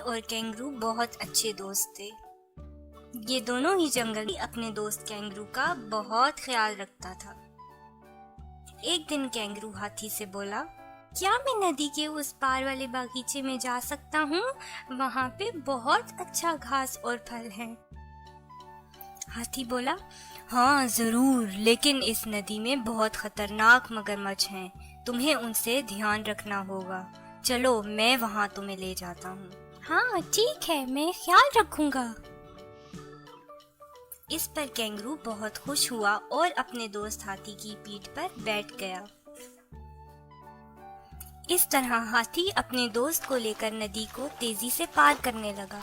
और कैंगरू बहुत अच्छे दोस्त थे। ये दोनों ही जंगल में अपने दोस्त कैंगरू का बहुत ख्याल रखता था। एक दिन कैंगरू हाथी से बोला, क्या मैं नदी के उस पार वाले बागीचे में जा सकता हूँ? वहाँ पे बहुत अच्छा घास और फल है। हाथी बोला, हाँ जरूर, लेकिन इस नदी में बहुत खतरनाक मगरमच्छ हैं। तुम्हें उनसे ध्यान रखना होगा। चलो मैं वहाँ तुम्हें ले जाता हूँ। हाँ ठीक है, मैं ख्याल रखूंगा। इस पर कैंगरू बहुत खुश हुआ और अपने दोस्त हाथी की पीठ पर बैठ गया। इस तरह हाथी अपने दोस्त को लेकर नदी को तेजी से पार करने लगा।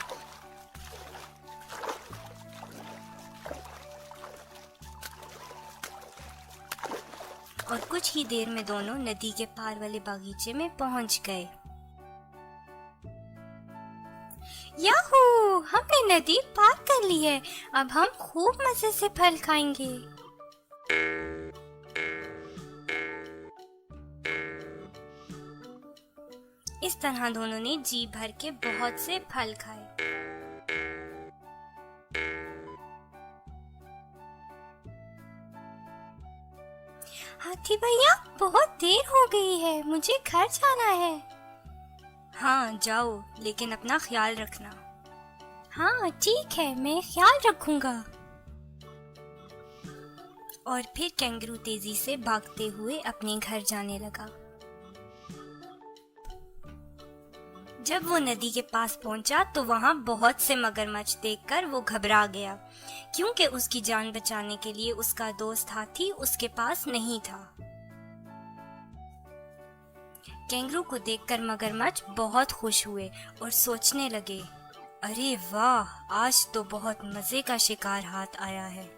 और कुछ ही देर में दोनों नदी के पार वाले बागीचे में पहुंच गए। याहू! हमने नदी पार कर ली है। अब हम खूब मजे से फल खाएंगे। इस तरह दोनों ने जी भर के बहुत से फल खाए। हाथी भैया, बहुत देर हो गई है, मुझे घर जाना है। हाँ जाओ, लेकिन अपना ख्याल रखना। हाँ ठीक है, मैं ख्याल रखूंगा। और फिर कैंगरू तेजी से भागते हुए अपने घर जाने लगा। जब वो नदी के पास पहुंचा तो वहां बहुत से मगरमच्छ देखकर वो घबरा गया, क्योंकि उसकी जान बचाने के लिए उसका दोस्त हाथी उसके पास नहीं था। कैंगरू को देखकर मगरमच्छ बहुत खुश हुए और सोचने लगे, अरे वाह, आज तो बहुत मजे का शिकार हाथ आया है।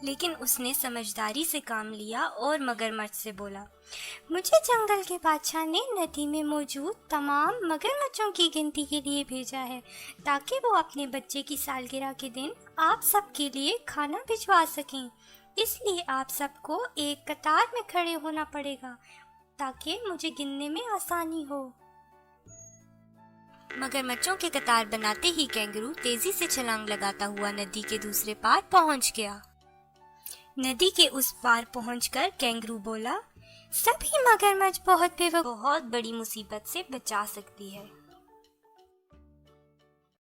लेकिन उसने समझदारी से काम लिया और मगरमच्छ से बोला, मुझे जंगल के बादशाह ने नदी में मौजूद तमाम मगरमच्छों की गिनती के लिए भेजा है, ताकि वो अपने बच्चे की सालगिरह के दिन आप सबके लिए खाना भिजवा सकें। इसलिए आप सबको एक कतार में खड़े होना पड़ेगा, ताकि मुझे गिनने में आसानी हो। मगरमच्छों के कतार बनाते ही कैंगरू तेजी से छलांग लगाता हुआ नदी के दूसरे पार पहुंच गया। नदी के उस पार पहुंचकर कैंगरू बोला, सभी मगरमच्छ बहुत बड़ी मुसीबत से बचा सकती है।